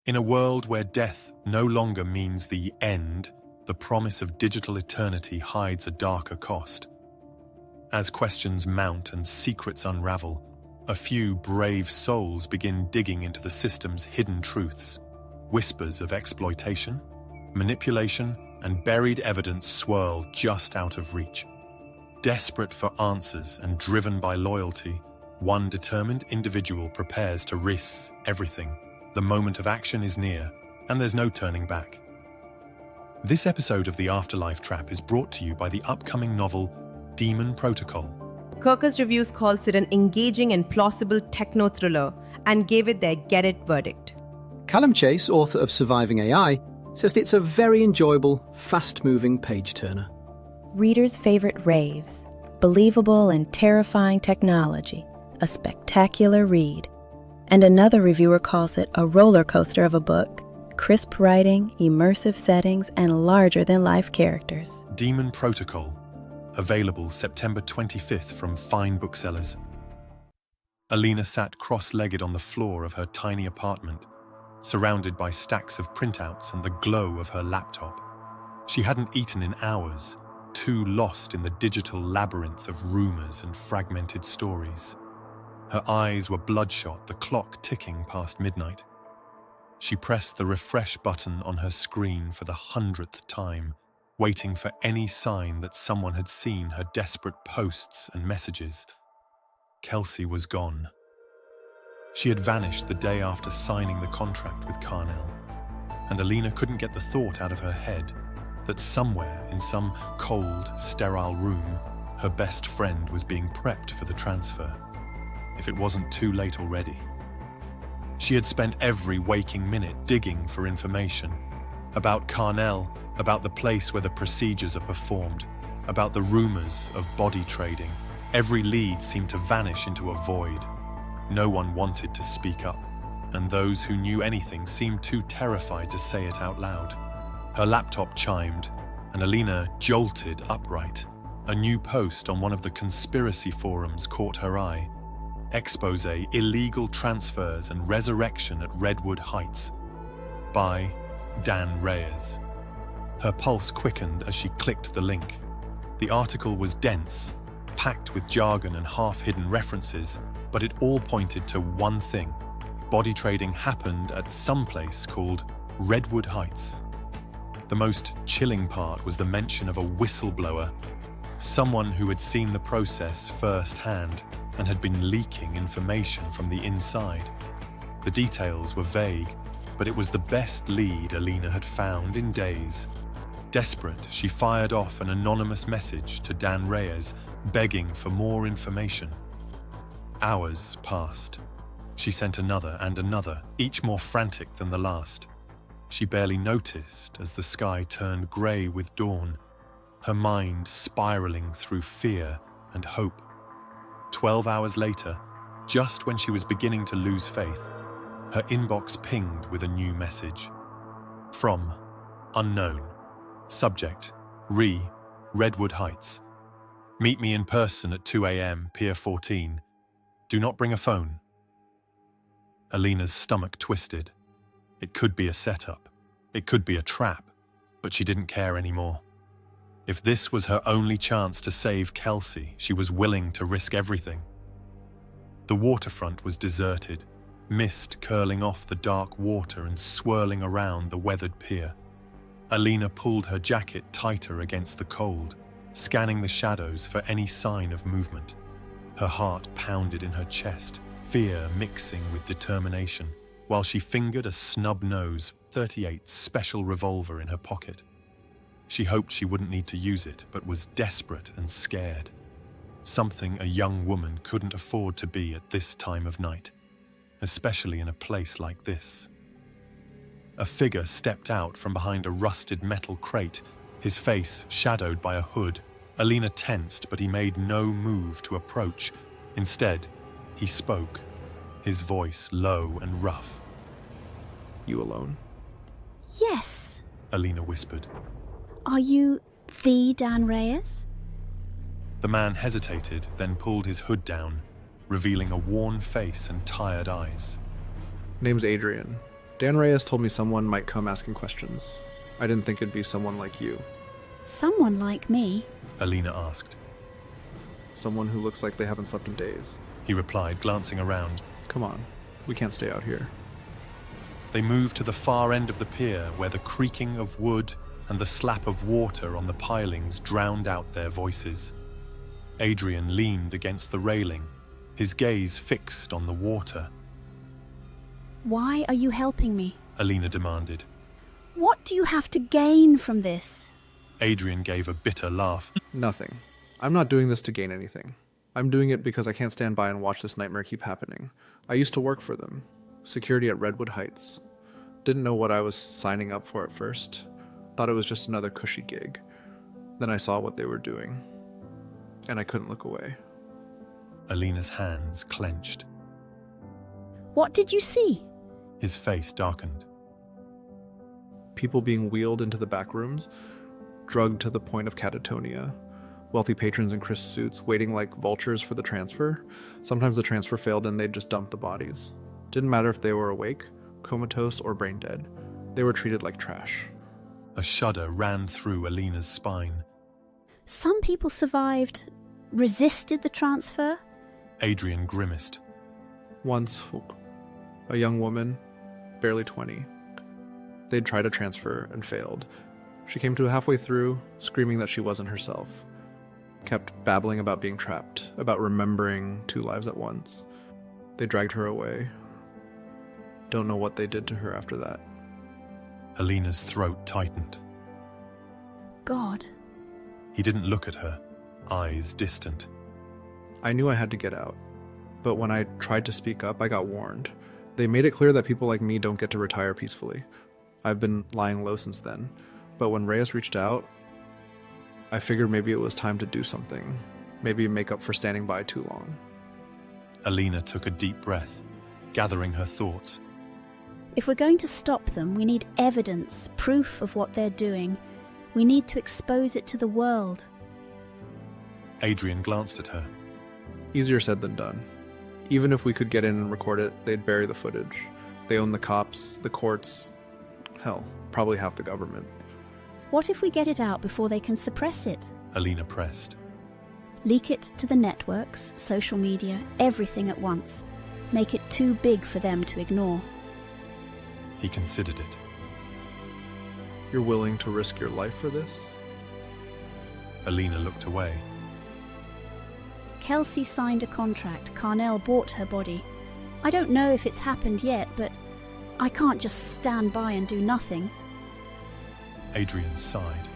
In a world where death no longer means the end, the promise of digital eternity hides a darker cost. As questions mount and secrets unravel, a few brave souls begin digging into the system's hidden truths. Whispers of exploitation, manipulation, and buried evidence swirl just out of reach. Desperate for answers and driven by loyalty, one determined individual prepares to risk everything. The moment of action is near, and there's no turning back. This episode of the Afterlife Trap is brought to you by the upcoming novel Demon Protocol. Kirkus Reviews calls it an engaging and plausible techno-thriller and gave it their get it verdict. Callum Chase, author of Surviving AI, says it's a very enjoyable, fast-moving page-turner. Readers' favorite raves, believable and terrifying technology, a spectacular read. And another reviewer calls it a roller coaster of a book, crisp writing, immersive settings, and larger-than-life characters. Demon Protocol, available September 25th from fine booksellers. Alina sat cross-legged on the floor of her tiny apartment, surrounded by stacks of printouts and the glow of her laptop. She hadn't eaten in hours, too lost in the digital labyrinth of rumors and fragmented stories. Her eyes were bloodshot, the clock ticking past midnight. She pressed the refresh button on her screen for the 100th time, waiting for any sign that someone had seen her desperate posts and messages. Kelsey was gone. She had vanished the day after signing the contract with Carnell, and Alina couldn't get the thought out of her head that somewhere in some cold, sterile room, her best friend was being prepped for the transfer, if it wasn't too late already. She had spent every waking minute digging for information about Carnell, about the place where the procedures are performed, about the rumors of body trading. Every lead seemed to vanish into a void. No one wanted to speak up, and those who knew anything seemed too terrified to say it out loud. Her laptop chimed, and Alina jolted upright. A new post on one of the conspiracy forums caught her eye. Expose Illegal Transfers and Resurrection at Redwood Heights by Dan Reyes. Her pulse quickened as she clicked the link. The article was dense, packed with jargon and half-hidden references, but it all pointed to one thing. Body trading happened at some place called Redwood Heights. The most chilling part was the mention of a whistleblower, someone who had seen the process firsthand and had been leaking information from the inside. The details were vague, but it was the best lead Alina had found in days. Desperate, she fired off an anonymous message to Dan Reyes, begging for more information. Hours passed. She sent another and another, each more frantic than the last. She barely noticed as the sky turned grey with dawn, her mind spiraling through fear and hope. 12 hours later, just when she was beginning to lose faith, her inbox pinged with a new message. From unknown. Subject, Redwood Heights. Meet me in person at 2 a.m., Pier 14. Do not bring a phone. Alina's stomach twisted. It could be a setup. It could be a trap, but she didn't care anymore. If this was her only chance to save Kelsey, she was willing to risk everything. The waterfront was deserted, mist curling off the dark water and swirling around the weathered pier. Alina pulled her jacket tighter against the cold, scanning the shadows for any sign of movement. Her heart pounded in her chest, fear mixing with determination, while she fingered a snub-nose .38 special revolver in her pocket. She hoped she wouldn't need to use it, but was desperate and scared. Something a young woman couldn't afford to be at this time of night, especially in a place like this. A figure stepped out from behind a rusted metal crate, his face shadowed by a hood. Alina tensed, but he made no move to approach. Instead, he spoke, his voice low and rough. You alone? Yes. Alina whispered. Are you the Dan Reyes? The man hesitated, then pulled his hood down, revealing a worn face and tired eyes. Name's Adrian. Dan Reyes told me someone might come asking questions. I didn't think it'd be someone like you. Someone like me? Alina asked. Someone who looks like they haven't slept in days. He replied, glancing around. Come on, we can't stay out here. They moved to the far end of the pier where the creaking of wood and the slap of water on the pilings drowned out their voices. Adrian leaned against the railing, his gaze fixed on the water. Why are you helping me? Alina demanded. What do you have to gain from this? Adrian gave a bitter laugh. Nothing. I'm not doing this to gain anything. I'm doing it because I can't stand by and watch this nightmare keep happening. I used to work for them. Security at Redwood Heights. Didn't know what I was signing up for at first. Thought it was just another cushy gig. Then I saw what they were doing. And I couldn't look away. Alina's hands clenched. What did you see? His face darkened. People being wheeled into the back rooms, drugged to the point of catatonia. Wealthy patrons in crisp suits waiting like vultures for the transfer. Sometimes the transfer failed and they'd just dump the bodies. Didn't matter if they were awake, comatose, or brain dead. They were treated like trash. A shudder ran through Alina's spine. Some people survived, resisted the transfer. Adrian grimaced. Once, a young woman, barely 20. They'd tried a transfer and failed. She came to halfway through, screaming that she wasn't herself. Kept babbling about being trapped, about remembering 2 lives at once. They dragged her away. Don't know what they did to her after that. Alina's throat tightened. God. He didn't look at her, eyes distant. I knew I had to get out, but when I tried to speak up, I got warned. They made it clear that people like me don't get to retire peacefully. I've been lying low since then, but when Reyes reached out, I figured maybe it was time to do something. Maybe make up for standing by too long. Alina took a deep breath, gathering her thoughts. If we're going to stop them, we need evidence, proof of what they're doing. We need to expose it to the world. Adrian glanced at her. Easier said than done. Even if we could get in and record it, they'd bury the footage. They own the cops, the courts, hell, probably half the government. What if we get it out before they can suppress it? Alina pressed. Leak it to the networks, social media, everything at once. Make it too big for them to ignore. He considered it. You're willing to risk your life for this? Alina looked away. Kelsey signed a contract. Carnell bought her body. I don't know if it's happened yet, but I can't just stand by and do nothing. Adrian sighed.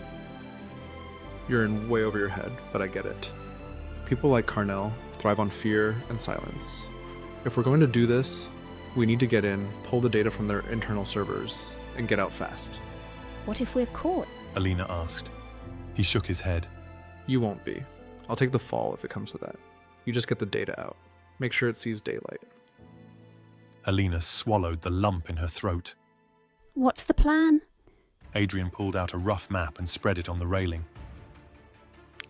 You're in way over your head, but I get it. People like Carnell thrive on fear and silence. If we're going to do this, we need to get in, pull the data from their internal servers, and get out fast. What if we're caught? Alina asked. He shook his head. You won't be. I'll take the fall if it comes to that. You just get the data out. Make sure it sees daylight. Alina swallowed the lump in her throat. What's the plan? Adrian pulled out a rough map and spread it on the railing.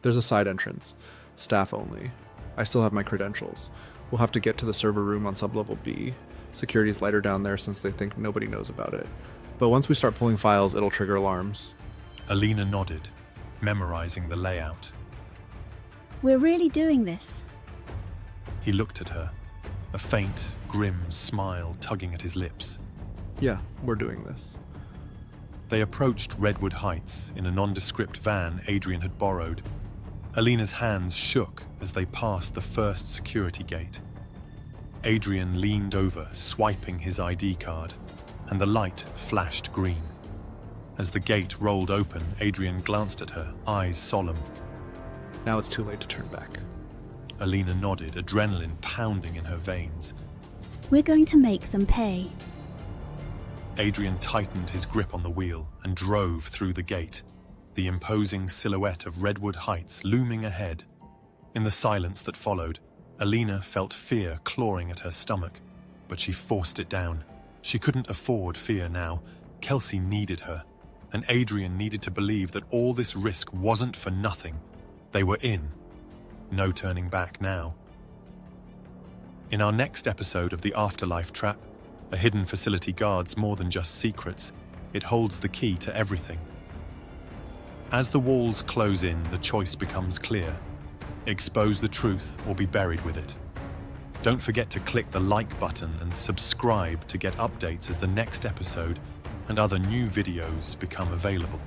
There's a side entrance. Staff only. I still have my credentials. We'll have to get to the server room on sublevel B. Security's lighter down there since they think nobody knows about it. But once we start pulling files, it'll trigger alarms. Alina nodded, memorizing the layout. We're really doing this. He looked at her, a faint, grim smile tugging at his lips. Yeah, we're doing this. They approached Redwood Heights in a nondescript van Adrian had borrowed. Alina's hands shook as they passed the first security gate. Adrian leaned over, swiping his ID card, and the light flashed green. As the gate rolled open, Adrian glanced at her, eyes solemn. Now it's too late to turn back. Alina nodded, adrenaline pounding in her veins. We're going to make them pay. Adrian tightened his grip on the wheel and drove through the gate, the imposing silhouette of Redwood Heights looming ahead. In the silence that followed, Alina felt fear clawing at her stomach, but she forced it down. She couldn't afford fear now. Kelsey needed her, and Adrian needed to believe that all this risk wasn't for nothing. They were in. No turning back now. In our next episode of the Afterlife Trap, A hidden facility guards more than just secrets. It holds the key to everything. As the walls close in, the choice becomes clear. Expose the truth or be buried with it. Don't forget to click the like button and subscribe to get updates as the next episode and other new videos become available.